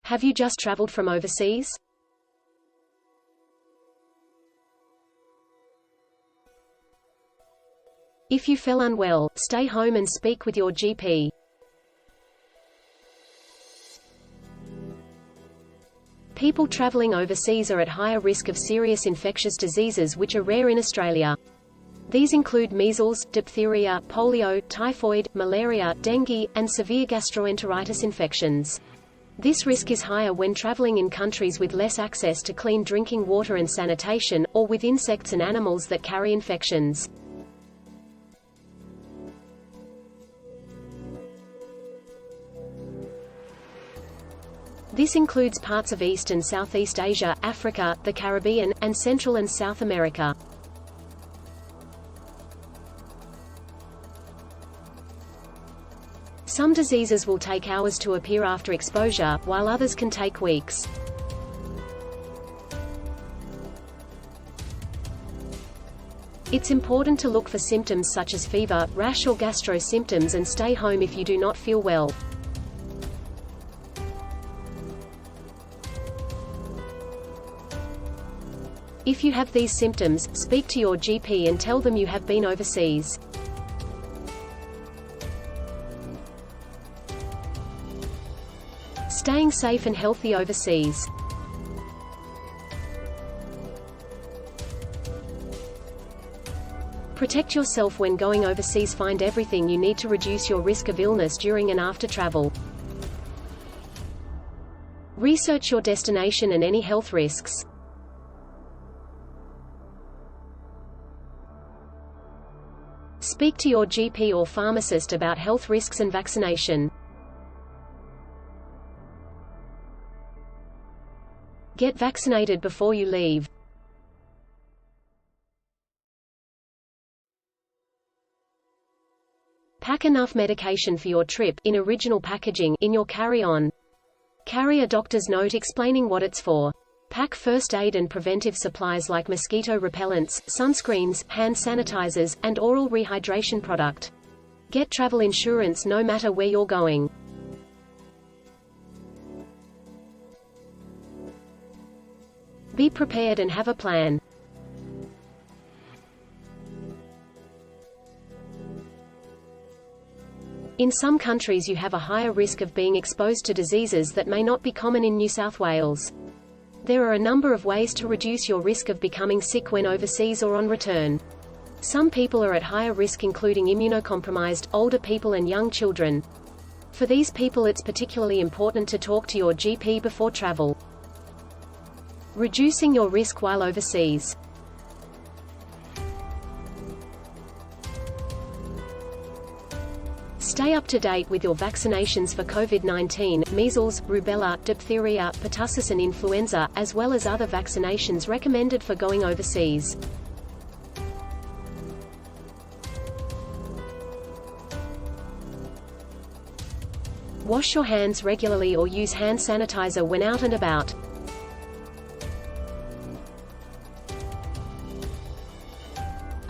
Have you just traveled from overseas? If you feel unwell, stay home and speak with your GP. People traveling overseas are at higher risk of serious infectious diseases which are rare in Australia. These include measles, diphtheria, polio, typhoid, malaria, dengue, and severe gastroenteritis infections. This risk is higher when traveling in countries with less access to clean drinking water and sanitation, or with insects and animals that carry infections. This includes parts of East and Southeast Asia, Africa, the Caribbean, and Central and South America. Some diseases will take hours to appear after exposure, while others can take weeks. It's important to look for symptoms such as fever, rash or gastro symptoms and stay home if you do not feel well. If you have these symptoms, speak to your GP and tell them you have been overseas. Staying safe and healthy overseas. Protect yourself when going overseas. Find everything you need to reduce your risk of illness during and after travel. Research your destination and any health risks. Speak to your GP or pharmacist about health risks and vaccination. Get vaccinated before you leave. Pack enough medication for your trip, in original packaging, in your carry-on. Carry a doctor's note explaining what it's for. Pack first aid and preventive supplies like mosquito repellents, sunscreens, hand sanitizers, and oral rehydration product. Get travel insurance no matter where you're going. Be prepared and have a plan. In some countries you have a higher risk of being exposed to diseases that may not be common in New South Wales. There are a number of ways to reduce your risk of becoming sick when overseas or on return. Some people are at higher risk, including immunocompromised, older people and young children. For these people it's particularly important to talk to your GP before travel. Reducing your risk while overseas. Stay up to date with your vaccinations for COVID-19, measles, rubella, diphtheria, pertussis and influenza, as well as other vaccinations recommended for going overseas. Wash your hands regularly or use hand sanitizer when out and about.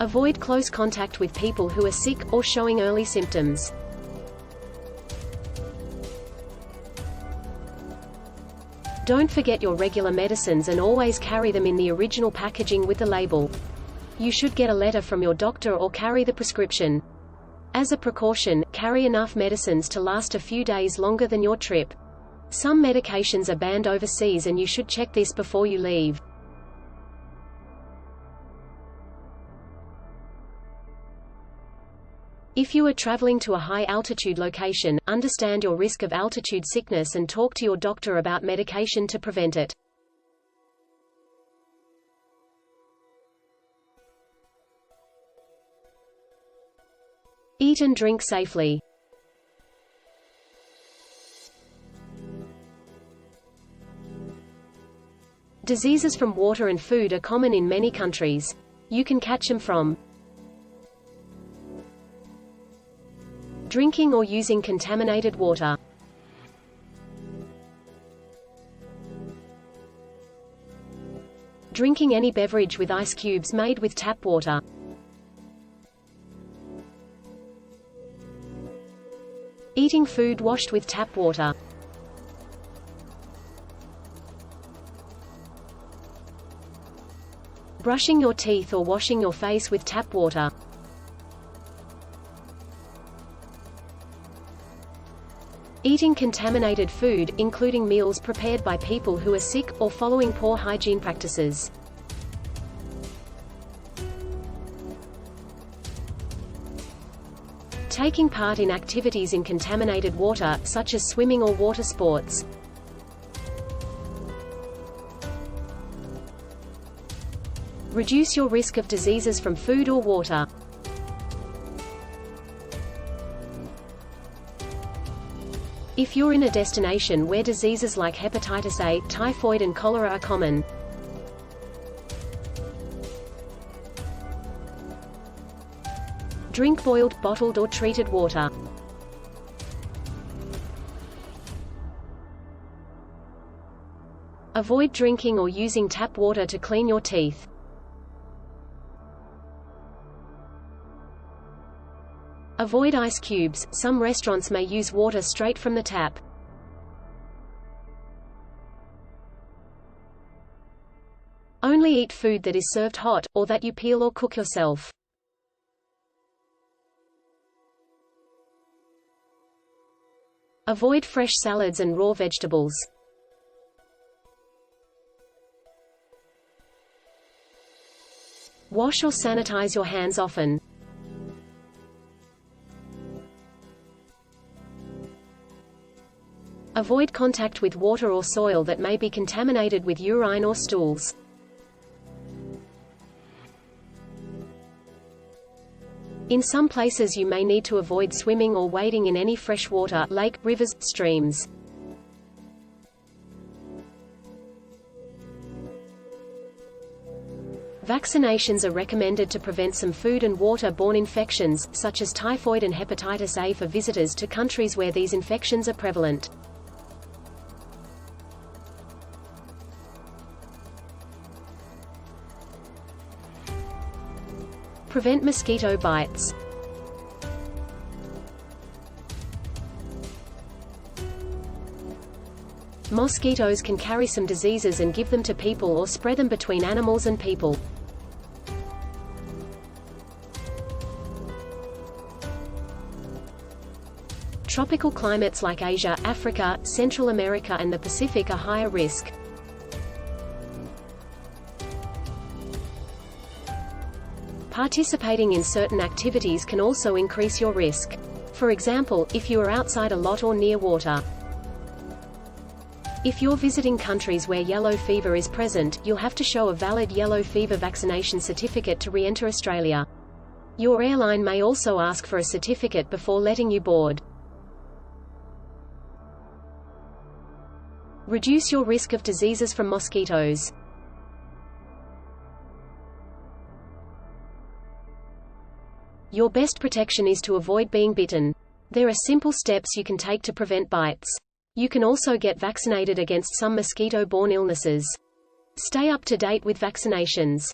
Avoid close contact with people who are sick, or showing early symptoms. Don't forget your regular medicines and always carry them in the original packaging with the label. You should get a letter from your doctor or carry the prescription. As a precaution, carry enough medicines to last a few days longer than your trip. Some medications are banned overseas and you should check this before you leave. If you are traveling to a high-altitude location, understand your risk of altitude sickness and talk to your doctor about medication to prevent it. Eat and drink safely. Diseases from water and food are common in many countries. You can catch them from drinking or using contaminated water, drinking any beverage with ice cubes made with tap water, eating food washed with tap water, Brushing your teeth or washing your face with tap water. Eating contaminated food, including meals prepared by people who are sick, or following poor hygiene practices. Taking part in activities in contaminated water, such as swimming or water sports. Reduce your risk of diseases from food or water. If you're in a destination where diseases like hepatitis A, typhoid and cholera are common. Drink boiled, bottled or treated water. Avoid drinking or using tap water to clean your teeth. Avoid ice cubes. Some restaurants may use water straight from the tap. Only eat food that is served hot, or that you peel or cook yourself. Avoid fresh salads and raw vegetables. Wash or sanitize your hands often. Avoid contact with water or soil that may be contaminated with urine or stools. In some places you may need to avoid swimming or wading in any fresh water, lake, rivers, streams. Vaccinations are recommended to prevent some food and water-borne infections, such as typhoid and hepatitis A for visitors to countries where these infections are prevalent. Prevent mosquito bites. Mosquitoes can carry some diseases and give them to people or spread them between animals and people. Tropical climates like Asia, Africa, Central America and the Pacific are higher risk. Participating in certain activities can also increase your risk. For example, if you are outside a lot or near water. If you're visiting countries where yellow fever is present, you'll have to show a valid yellow fever vaccination certificate to re-enter Australia. Your airline may also ask for a certificate before letting you board. Reduce your risk of diseases from mosquitoes. Your best protection is to avoid being bitten. There are simple steps you can take to prevent bites. You can also get vaccinated against some mosquito-borne illnesses. Stay up to date with vaccinations.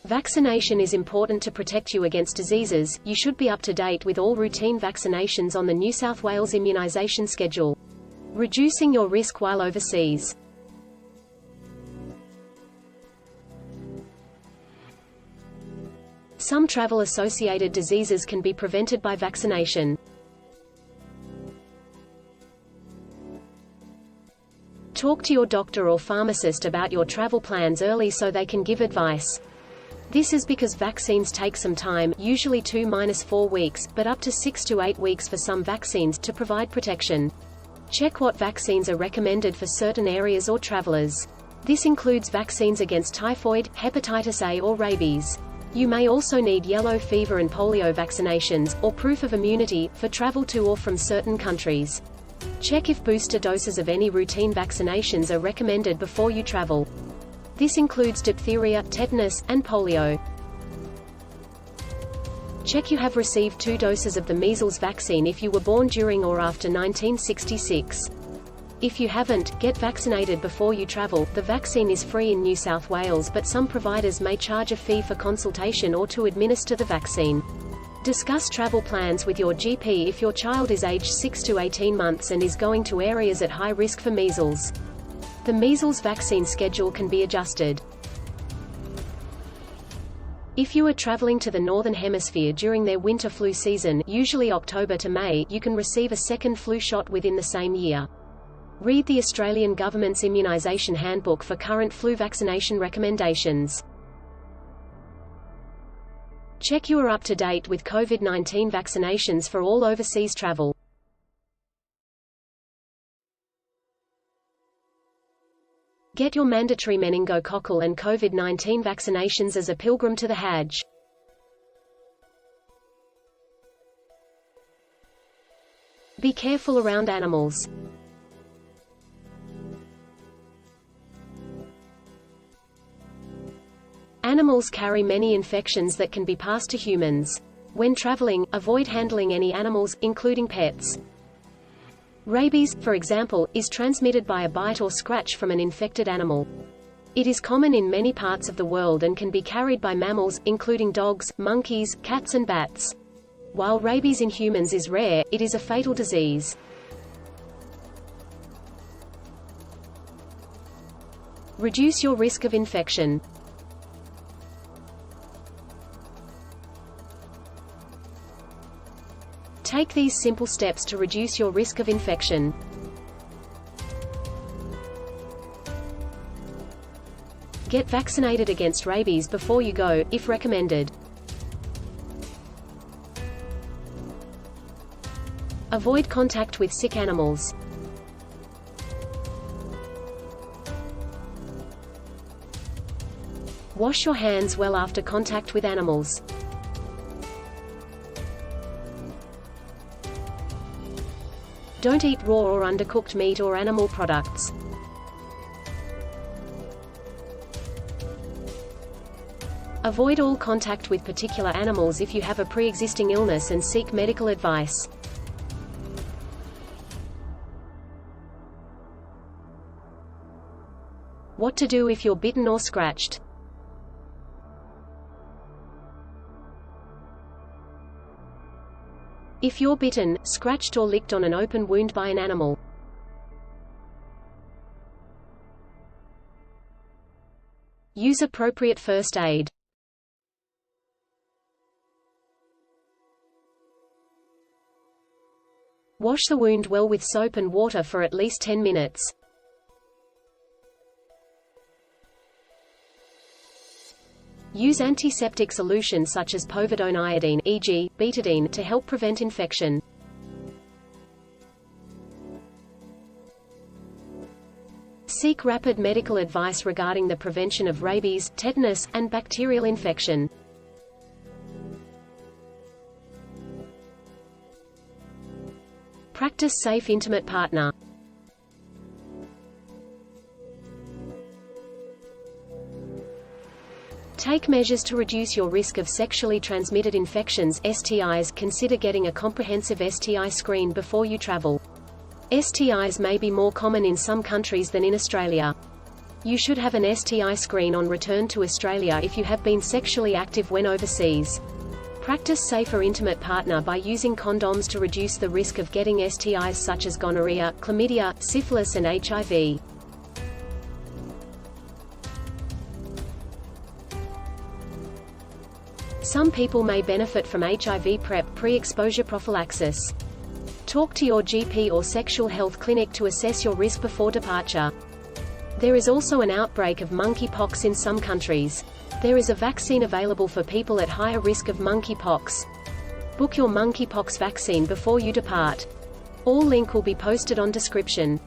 Vaccination is important to protect you against diseases. You should be up to date with all routine vaccinations on the New South Wales immunisation schedule. Reducing your risk while overseas. Some travel-associated diseases can be prevented by vaccination. Talk to your doctor or pharmacist about your travel plans early so they can give advice. This is because vaccines take some time, usually 2–4 weeks, but up to 6 to 8 weeks for some vaccines, to provide protection. Check what vaccines are recommended for certain areas or travelers. This includes vaccines against typhoid, hepatitis A or rabies. You may also need yellow fever and polio vaccinations, or proof of immunity, for travel to or from certain countries. Check if booster doses of any routine vaccinations are recommended before you travel. This includes diphtheria, tetanus, and polio. Check you have received 2 doses of the measles vaccine if you were born during or after 1966. If you haven't, get vaccinated before you travel. The vaccine is free in New South Wales, but some providers may charge a fee for consultation or to administer the vaccine. Discuss travel plans with your GP if your child is aged 6 to 18 months and is going to areas at high risk for measles. The measles vaccine schedule can be adjusted. If you are traveling to the Northern Hemisphere during their winter flu season, usually October to May, you can receive a second flu shot within the same year. Read the Australian Government's Immunisation Handbook for current flu vaccination recommendations. Check you are up to date with COVID-19 vaccinations for all overseas travel. Get your mandatory meningococcal and COVID-19 vaccinations as a pilgrim to the Hajj. Be careful around animals. Animals carry many infections that can be passed to humans. When traveling, avoid handling any animals, including pets. Rabies, for example, is transmitted by a bite or scratch from an infected animal. It is common in many parts of the world and can be carried by mammals, including dogs, monkeys, cats and bats. While rabies in humans is rare, it is a fatal disease. Reduce your risk of infection. Take these simple steps to reduce your risk of infection. Get vaccinated against rabies before you go, if recommended. Avoid contact with sick animals. Wash your hands well after contact with animals. Don't eat raw or undercooked meat or animal products. Avoid all contact with particular animals if you have a pre-existing illness and seek medical advice. What to do if you're bitten or scratched. If you're bitten, scratched or licked on an open wound by an animal. Use appropriate first aid. Wash the wound well with soap and water for at least 10 minutes. Use antiseptic solution such as povidone iodine, e.g., betadine, to help prevent infection. Seek rapid medical advice regarding the prevention of rabies, tetanus, and bacterial infection. Practice safe intimate partner. Take measures to reduce your risk of sexually transmitted infections (STIs). Consider getting a comprehensive STI screen before you travel. STIs may be more common in some countries than in Australia. You should have an STI screen on return to Australia if you have been sexually active when overseas. Practice safer intimate partner by using condoms to reduce the risk of getting STIs such as gonorrhea, chlamydia, syphilis and HIV. Some people may benefit from HIV PrEP, pre-exposure prophylaxis. Talk to your GP or sexual health clinic to assess your risk before departure. There is also an outbreak of monkeypox in some countries. There is a vaccine available for people at higher risk of monkeypox. Book your monkeypox vaccine before you depart. All link will be posted on description.